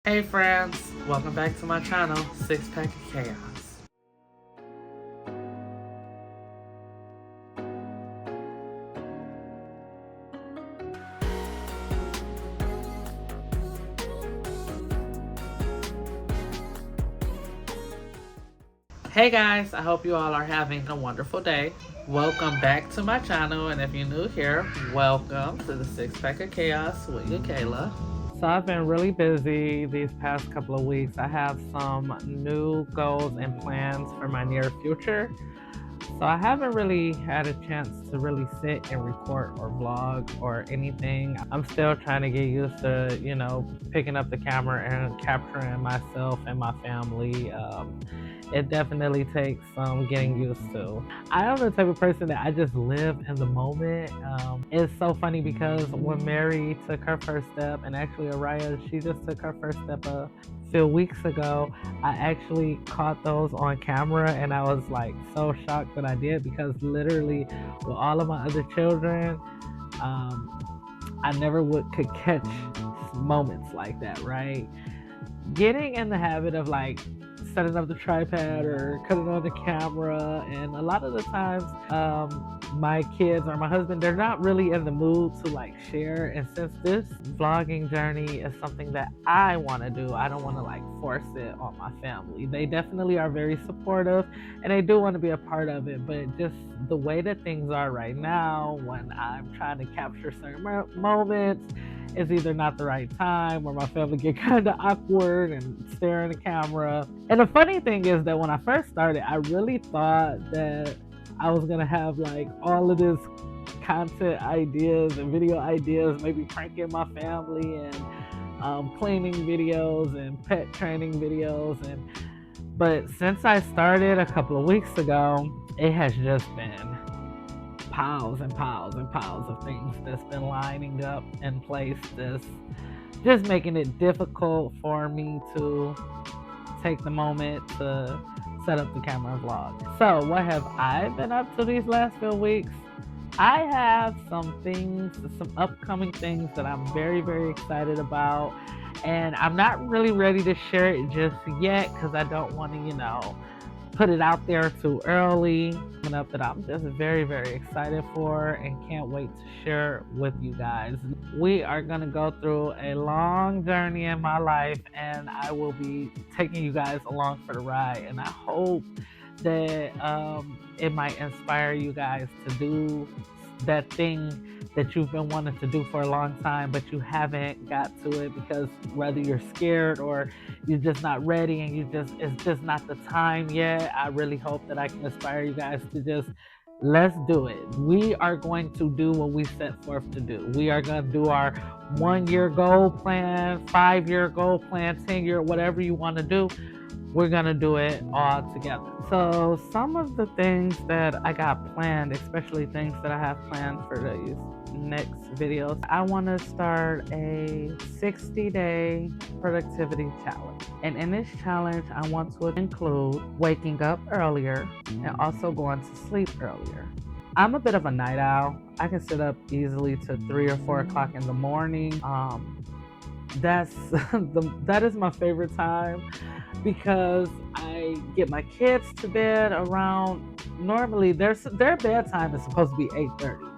Hey friends, welcome back to my channel, Six Pack of Chaos. Hey guys, I hope you all are having a wonderful day. Welcome back to my channel, and if you're new here, welcome to the Six Pack of Chaos with you, Kayla. So I've been really busy these past couple of weeks. I have some new goals and plans for my near future. So I haven't really had a chance to really sit and record or vlog or anything. I'm still trying to get used to, picking up the camera and capturing myself and my family. It definitely takes some getting used to. I am the type of person that I just live in the moment. It's so funny because when Mary took her first step, and actually Araya, she just took her first step a few weeks ago, I actually caught those on camera and I was like so shocked that I did because literally with all of my other children, I never could catch moments like that, right? Getting in the habit of like setting up the tripod or cutting on the camera, and a lot of the times my kids or my husband, they're not really in the mood to like share. And since this vlogging journey is something that I want to do, I don't want to like force it on my family. They definitely are very supportive and they do want to be a part of it, but just the way that things are right now, when I'm trying to capture certain moments, it's either not the right time or my family get kind of awkward and stare in the camera. And the funny thing is that when I first started, I really thought that I was gonna have like all of this content ideas and video ideas, maybe pranking my family and cleaning videos and pet training videos. And but since I started a couple of weeks ago, it has just been piles and piles and piles of things that's been lining up in place, that's just making it difficult for me to take the moment to set up the camera and vlog. So what have I been up to these last few weeks? I have some things, some upcoming things that I'm very, very excited about. And I'm not really ready to share it just yet because I don't want to, put it out there too early. Up that I'm just very, very excited for and can't wait to share with you guys. We are going to go through a long journey in my life and I will be taking you guys along for the ride. And I hope that it might inspire you guys to do that thing that you've been wanting to do for a long time, but you haven't got to it because whether you're scared or you're just not ready and it's just not the time yet. I really hope that I can inspire you guys to just let's do it. We are going to do what we set forth to do. We are going to do our 1 year goal plan, 5 year goal plan, 10 year, whatever you want to do. We're going to do it all together. So some of the things that I got planned, especially things that I have planned for these next videos, I want to start a 60-day productivity challenge. And in this challenge, I want to include waking up earlier and also going to sleep earlier. I'm a bit of a night owl. I can sit up easily to 3 or 4 o'clock in the morning. That is my favorite time because I get my kids to bed around, normally their bedtime is supposed to be 8:30.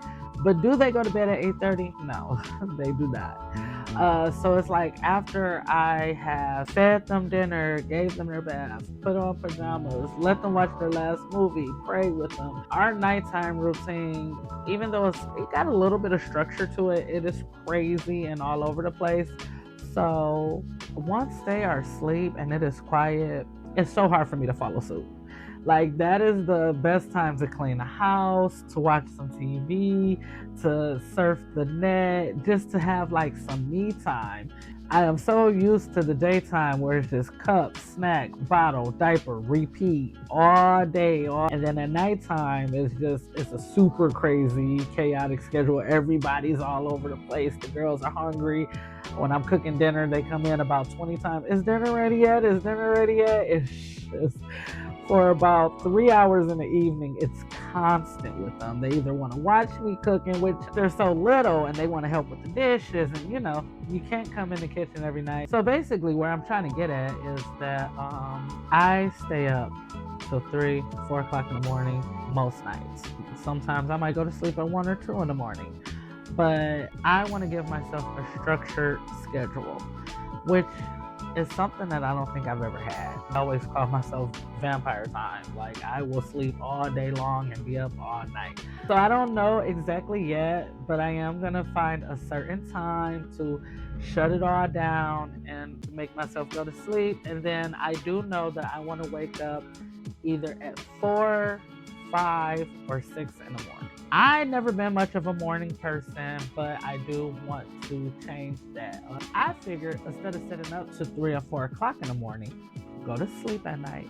But do they go to bed at 8:30? No, they do not. So it's like after I have fed them dinner, gave them their bath, put on pajamas, let them watch their last movie, pray with them. Our nighttime routine, even though it got a little bit of structure to it, it is crazy and all over the place. So once they are asleep and it is quiet, it's so hard for me to follow suit. Like that is the best time to clean the house, to watch some TV, to surf the net, just to have like some me time. I am so used to the daytime where it's just cup, snack, bottle, diaper, repeat all day. And then at nighttime, it's a super crazy, chaotic schedule. Everybody's all over the place. The girls are hungry. When I'm cooking dinner, they come in about 20 times. Is dinner ready yet? Is dinner ready yet? It's just for about 3 hours in the evening. It's constant with them. They either want to watch me cooking, which they're so little, and they want to help with the dishes. And you can't come in the kitchen every night. So basically, where I'm trying to get at is that I stay up till 3, 4 o'clock in the morning most nights. Sometimes I might go to sleep at 1 or 2 in the morning. But I want to give myself a structured schedule, which is something that I don't think I've ever had. I always call myself vampire time. Like, I will sleep all day long and be up all night. So I don't know exactly yet, but I am going to find a certain time to shut it all down and make myself go to sleep. And then I do know that I want to wake up either at 4, 5, or 6 in the morning. I never been much of a morning person, but I do want to change that. I figured instead of sitting up to 3 or 4 o'clock in the morning, go to sleep at night,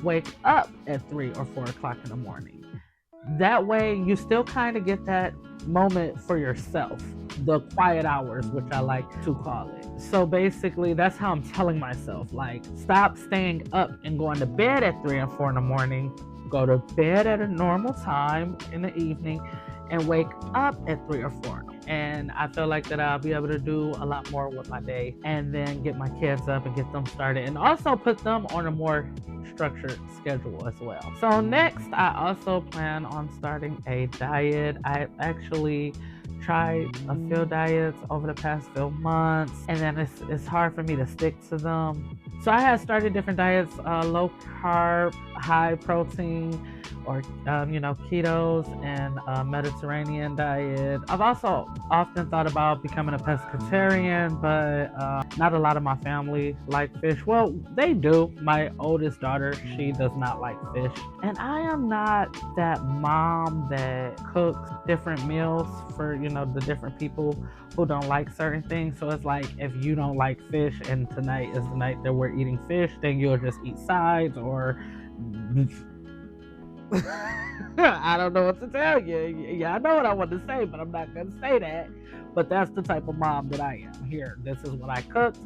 wake up at 3 or 4 o'clock in the morning. That way, you still kind of get that moment for yourself, the quiet hours, which I like to call it. So basically, that's how I'm telling myself, like, stop staying up and going to bed at 3 and 4 in the morning. Go to bed at a normal time in the evening and wake up at 3 or 4. And I feel like that I'll be able to do a lot more with my day and then get my kids up and get them started and also put them on a more structured schedule as well. So next, I also plan on starting a diet. I actually tried a few diets over the past few months, and then it's hard for me to stick to them. So I have started different diets, low carb, high protein, or ketos, and Mediterranean diet. I've also often thought about becoming a pescatarian, but not a lot of my family like fish. Well, they do. My oldest daughter, she does not like fish, and I am not that mom that cooks different meals for the different people who don't like certain things. So it's like, if you don't like fish and tonight is the night that we're eating fish, then you'll just eat sides, or I don't know what to tell you. Yeah, I know what I want to say, but I'm not going to say that. But that's the type of mom that I am. Here, this is what I cooked.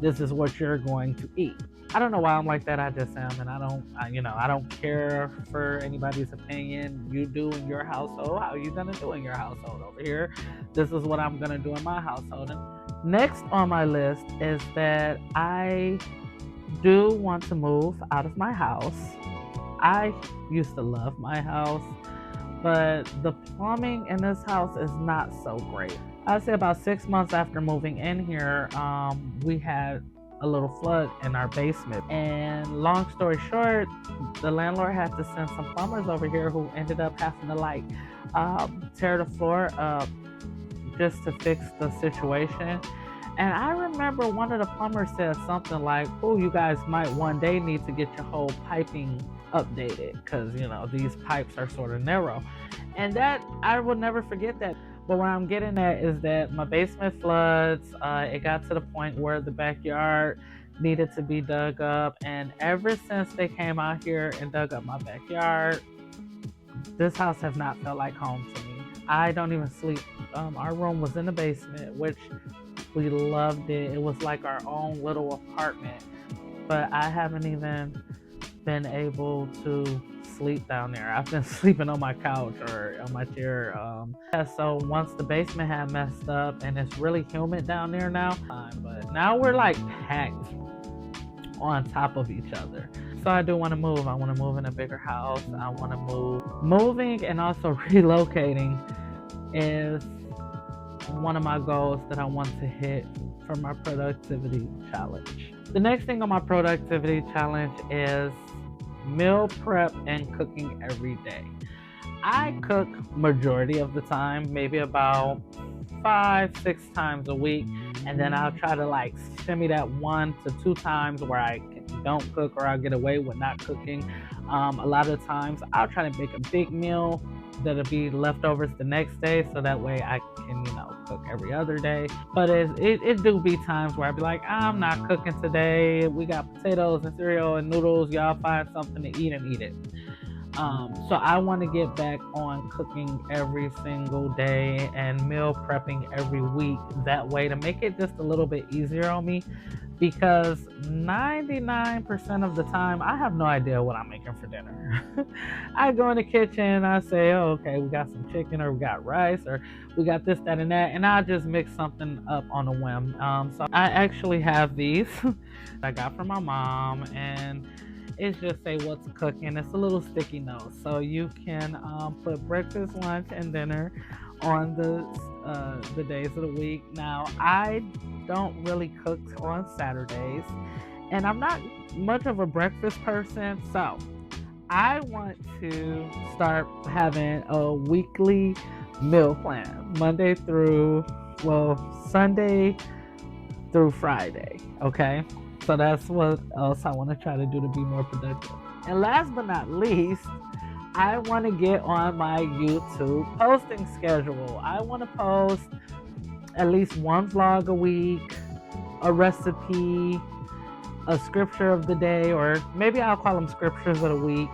This is what you're going to eat. I don't know why I'm like that. I just am, and I don't care for anybody's opinion. You do in your household. How are you gonna do in your household over here? This is what I'm gonna do in my household. And next on my list is that I do want to move out of my house. I used to love my house, but the plumbing in this house is not so great. I'd say about 6 months after moving in here, we had a little flood in our basement. And long story short, the landlord had to send some plumbers over here who ended up having to tear the floor up just to fix the situation. And I remember one of the plumbers said something like, "Oh, you guys might one day need to get your whole piping updated because these pipes are sort of narrow." And that, I will never forget that. But what I'm getting at is that my basement floods. It got to the point where the backyard needed to be dug up, and ever since they came out here and dug up my backyard, this house has not felt like home to me. I don't even sleep. Our room was in the basement, which we loved it. It was like our own little apartment, but I haven't even been able to sleep down there. I've been sleeping on my couch or on my chair. So once the basement had messed up, and it's really humid down there now, but now we're like packed on top of each other. So I do want to move. I want to move in a bigger house. I want to move. Moving and also relocating is one of my goals that I want to hit for my productivity challenge. The next thing on my productivity challenge is meal prep and cooking every day. I cook majority of the time, maybe about 5-6 times a week, and then I'll try to shimmy that 1 to 2 times where I don't cook, or I'll get away with not cooking. A lot of times I'll try to make a big meal that'll be leftovers the next day, so that way I can cook every other day. But it do be times where I be like, I'm not cooking today. We got potatoes and cereal and noodles. Y'all find something to eat and eat it. So I want to get back on cooking every single day and meal prepping every week. That way to make it just a little bit easier on me, because 99% of the time I have no idea what I'm making for dinner. I go in the kitchen, I say, oh, okay, we got some chicken, or we got rice, or we got this, that, and that, and I'll just mix something up on a whim. So I actually have these I got from my mom, and it's just say what's cooking. It's a little sticky note, so you can put breakfast, lunch, and dinner on the days of the week. Now, I don't really cook on Saturdays, and I'm not much of a breakfast person, so I want to start having a weekly meal plan, Monday through, well, Sunday through Friday. Okay. So that's what else I want to try to do to be more productive. And last but not least, I want to get on my YouTube posting schedule. I want to post at least one vlog a week, a recipe, a scripture of the day, or maybe I'll call them scriptures of the week,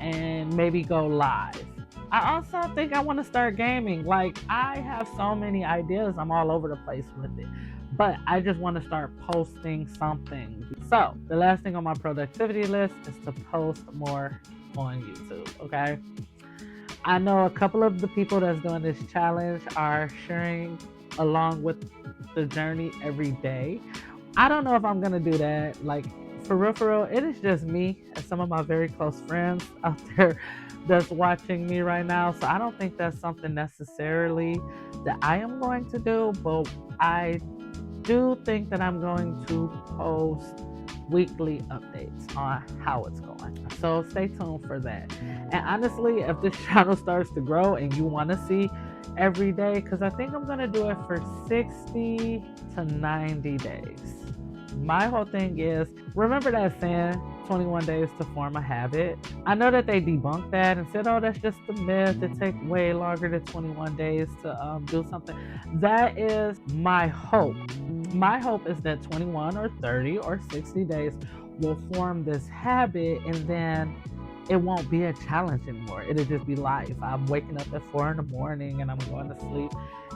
and maybe go live. I also think I want to start gaming. Like, I have so many ideas, I'm all over the place with it. But I just want to start posting something. So, the last thing on my productivity list is to post more on YouTube, okay? I know a couple of the people that's doing this challenge are sharing along with the journey every day. I don't know if I'm gonna do that. Like, for real, it is just me and some of my very close friends out there that's watching me right now. So I don't think that's something necessarily that I am going to do, but I do think that I'm going to post weekly updates on how it's going. So stay tuned for that. And honestly, if this channel starts to grow and you want to see every day, because I think I'm going to do it for 60 to 90 days. My whole thing is, remember that saying, 21 days to form a habit? I know that they debunked that and said, oh, that's just a myth. It takes way longer than 21 days to do something. That is my hope. My hope is that 21 or 30 or 60 days will form this habit, and then it won't be a challenge anymore. It'll just be life. I'm waking up at 4 in the morning and I'm going to sleep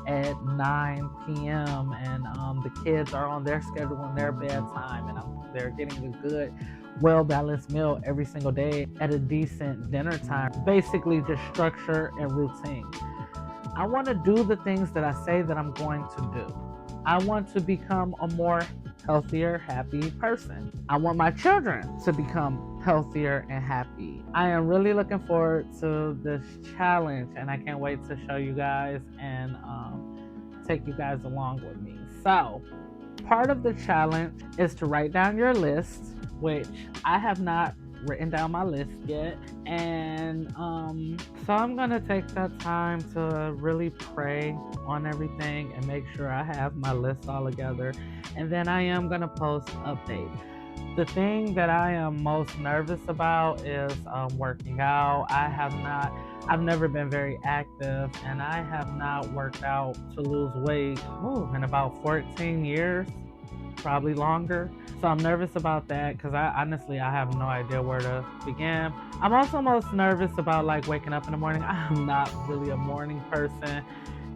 at 9 p.m. and the kids are on their schedule and their bedtime, and they're getting a good, well-balanced meal every single day at a decent dinner time. Basically, just structure and routine. I want to do the things that I say that I'm going to do. I want to become a more healthier, happy person. I want my children to become healthier and happy. I am really looking forward to this challenge, and I can't wait to show you guys and take you guys along with me. So, part of the challenge is to write down your list, which I have not written down my list yet, and so I'm gonna take that time to really pray on everything and make sure I have my list all together, and then I am gonna post updates. The thing that I am most nervous about is working out. I've never been very active, and I have not worked out to lose weight in about 14 years, probably longer. So I'm nervous about that because I have no idea where to begin. I'm also most nervous about like waking up in the morning. I'm not really a morning person,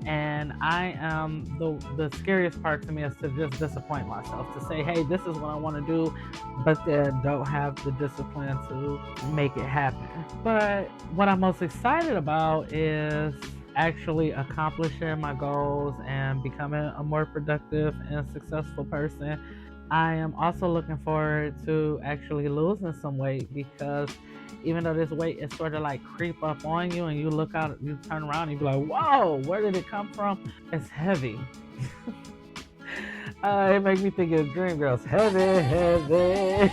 and I am the scariest part to me is to just disappoint myself, to say, hey, this is what I want to do, but then don't have the discipline to make it happen. But what I'm most excited about is actually accomplishing my goals and becoming a more productive and successful person. I am also looking forward to actually losing some weight, because even though this weight is sort of like creep up on you and you look out, you turn around and you be like, whoa, where did it come from? It's heavy. It makes me think of Dreamgirls. Heavy.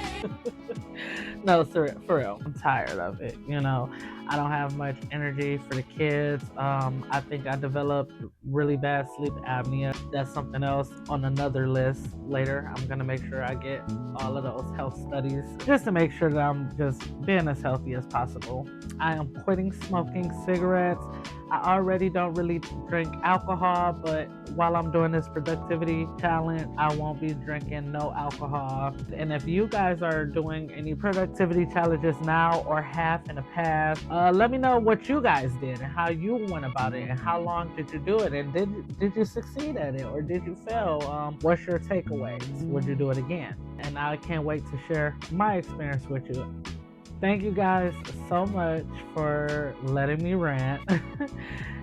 No, sir, for real. I'm tired of it. I don't have much energy for the kids. I think I developed really bad sleep apnea. That's something else on another list later. I'm gonna make sure I get all of those health studies just to make sure that I'm just being as healthy as possible. I am quitting smoking cigarettes. I already don't really drink alcohol, but while I'm doing this productivity challenge, I won't be drinking no alcohol. And if you guys are doing any productivity challenges now or have in the past, let me know what you guys did and how you went about it and how long did you do it and did you succeed at it or did you fail? What's your takeaways? Would you do it again? And I can't wait to share my experience with you. Thank you guys so much for letting me rant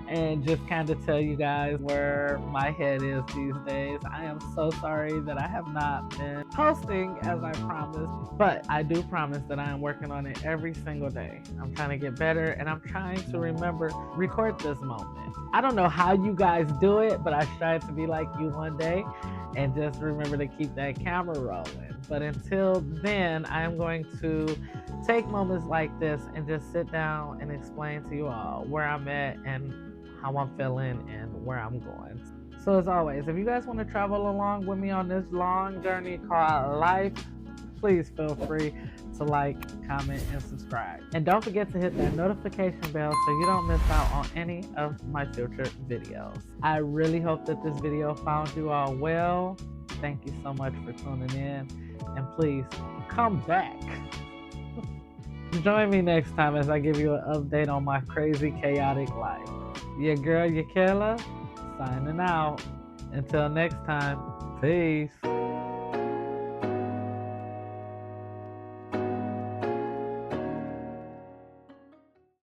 and just kind of tell you guys where my head is these days. I am so sorry that I have not been posting as I promised, but I do promise that I am working on it every single day. I'm trying to get better and I'm trying to record this moment. I don't know how you guys do it, but I strive to be like you one day and just remember to keep that camera rolling. But until then, I am going to take moments like this and just sit down and explain to you all where I'm at and how I'm feeling and where I'm going. So as always, if you guys want to travel along with me on this long journey called life, please feel free to like, comment, and subscribe. And don't forget to hit that notification bell so you don't miss out on any of my future videos. I really hope that this video found you all well. Thank you so much for tuning in. And please come back. Join me next time as I give you an update on my crazy, chaotic life. Your girl, Yakela, signing out. Until next time, peace.